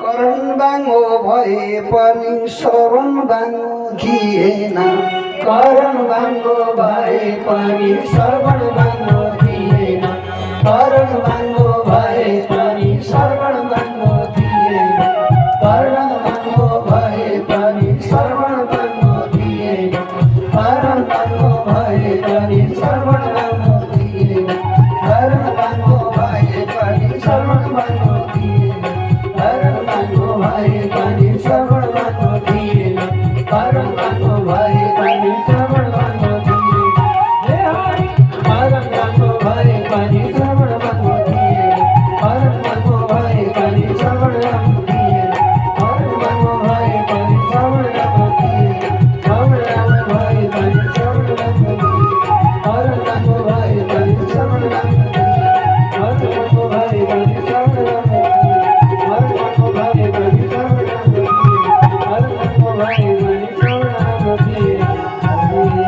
करण बांगो भए पनि श्रवण बांगो थिएन करण बांगो भए पनि श्रवण बांगो थिएन करण बांगो भए पनि श्रवण बांगो थिएन करण बांगो भए पनि श्रवण बांगो थिएन करण बांगो भए पनि श्रवण बांगो थिएन करण बांगो भए पनि श्रवण बांगो थिएन करण बांगो भए पनि श्रवण बांगो थिएन करण बांगो भए पनि श्रवण बांगो थिएन हे हरि करण बांगो भए पनि श्रवण बांगो थिएन करण बांगो भए पनि श्रवण बांगो थिएन करण बांगो भए पनि श्रवण बांगो थिएन श्रवण बांगो भए पनि श्रवण बांगो थिएन करण बांगो भए पनि श्रवण बांगो थिएन करण बांगो भए पनि श्रवण बांगो Hare